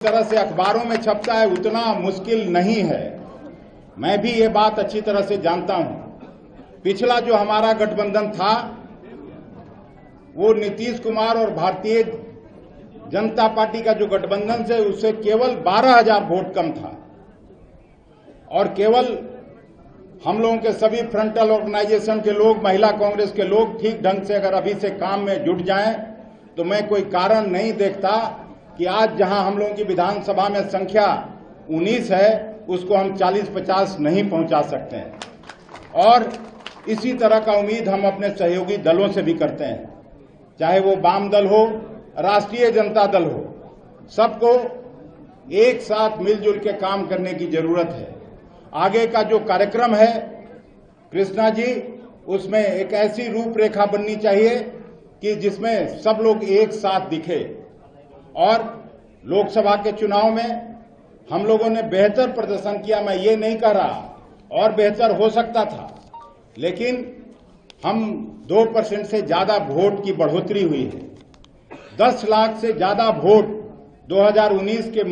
तरह से अखबारों में छपता है उतना मुश्किल नहीं है। मैं भी ये बात अच्छी तरह से जानता हूं। पिछला जो हमारा गठबंधन था वो नीतीश कुमार और भारतीय जनता पार्टी का जो गठबंधन से उससे केवल 12,000 वोट कम था और केवल हम लोगों के सभी फ्रंटल ऑर्गेनाइजेशन के लोग, महिला कांग्रेस के लोग ठीक ढंग से अगर अभी से काम में जुट जाएं तो मैं कोई कारण नहीं देखता कि आज जहां हम लोगों की विधानसभा में संख्या 19 है उसको हम 40-50 नहीं पहुंचा सकते हैं। और इसी तरह का उम्मीद हम अपने सहयोगी दलों से भी करते हैं, चाहे वो वाम दल हो, राष्ट्रीय जनता दल हो, सबको एक साथ मिलजुल के काम करने की जरूरत है। आगे का जो कार्यक्रम है कृष्णा जी, उसमें एक ऐसी रूपरेखा बननी चाहिए कि जिसमें सब लोग एक साथ दिखे। और लोकसभा के चुनाव में हम लोगों ने बेहतर प्रदर्शन किया, मैं ये नहीं कह रहा, और बेहतर हो सकता था, लेकिन हम 2% से ज्यादा वोट की बढ़ोतरी हुई है। 10 लाख से ज्यादा वोट 2019 के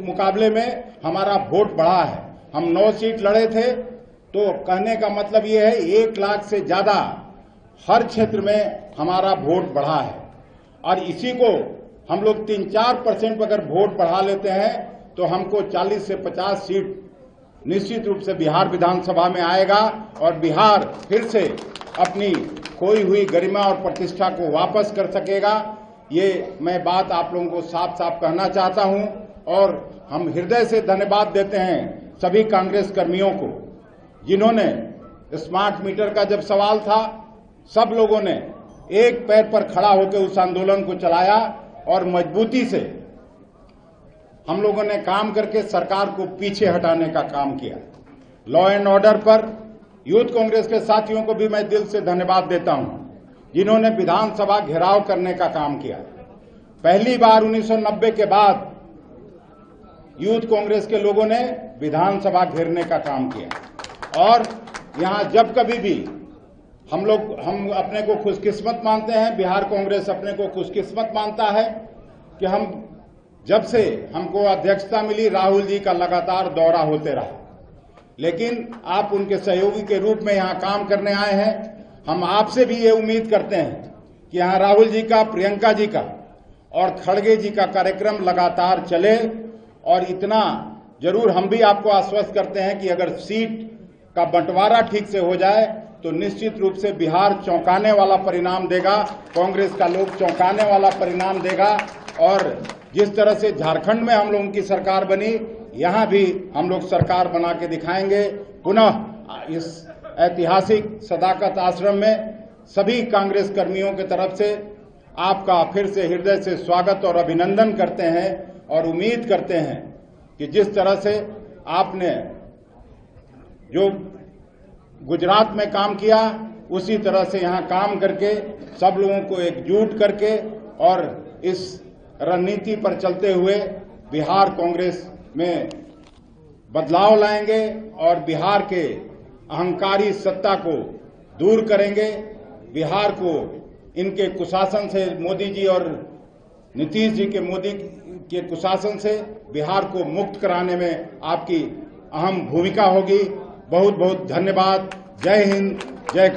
मुकाबले में हमारा वोट बढ़ा है। हम 9 सीट लड़े थे, तो कहने का मतलब ये है 1 लाख से ज्यादा हर क्षेत्र में हमारा वोट बढ़ा है। और इसी को हम लोग 3-4% अगर वोट बढ़ा लेते हैं तो हमको 40 से 50 सीट निश्चित रूप से बिहार विधानसभा में आएगा और बिहार फिर से अपनी खोई हुई गरिमा और प्रतिष्ठा को वापस कर सकेगा। ये मैं बात आप लोगों को साफ साफ कहना चाहता हूं। और हम हृदय से धन्यवाद देते हैं सभी कांग्रेस कर्मियों को, जिन्होंने स्मार्ट मीटर का जब सवाल था सब लोगों ने एक पैर पर खड़ा होकर उस आंदोलन को चलाया और मजबूती से हम लोगों ने काम करके सरकार को पीछे हटाने का काम किया। लॉ एंड ऑर्डर पर यूथ कांग्रेस के साथियों को भी मैं दिल से धन्यवाद देता हूं, जिन्होंने विधानसभा घेराव करने का काम किया। पहली बार 1990 के बाद यूथ कांग्रेस के लोगों ने विधानसभा घेरने का काम किया। और यहां जब कभी भी हम अपने को खुशकिस्मत मानते हैं, बिहार कांग्रेस अपने को खुशकिस्मत मानता है कि हम जब से हमको अध्यक्षता मिली राहुल जी का लगातार दौरा होते रहा। लेकिन आप उनके सहयोगी के रूप में यहां काम करने आए हैं। हम आपसे भी ये उम्मीद करते हैं कि यहां राहुल जी का, प्रियंका जी का और खड़गे जी का कार्यक्रम लगातार चले। और इतना जरूर हम भी आपको आश्वस्त करते हैं कि अगर सीट का बंटवारा ठीक से हो जाए तो निश्चित रूप से बिहार चौंकाने वाला परिणाम देगा, कांग्रेस का लोग चौंकाने वाला परिणाम देगा। और जिस तरह से झारखंड में हम लोगों की सरकार बनी, यहां भी हम लोग सरकार बना के दिखाएंगे। पुनः इस ऐतिहासिक सदाकत आश्रम में सभी कांग्रेस कर्मियों की तरफ से आपका फिर से हृदय से स्वागत और अभिनंदन करते हैं और उम्मीद करते हैं कि जिस तरह से आपने जो गुजरात में काम किया उसी तरह से यहां काम करके सब लोगों को एकजुट करके और इस रणनीति पर चलते हुए बिहार कांग्रेस में बदलाव लाएंगे और बिहार के अहंकारी सत्ता को दूर करेंगे। बिहार को इनके कुशासन से, मोदी जी और नीतीश जी के कुशासन से बिहार को मुक्त कराने में आपकी अहम भूमिका होगी। बहुत बहुत धन्यवाद। जय हिंद, जय कांग्रेस।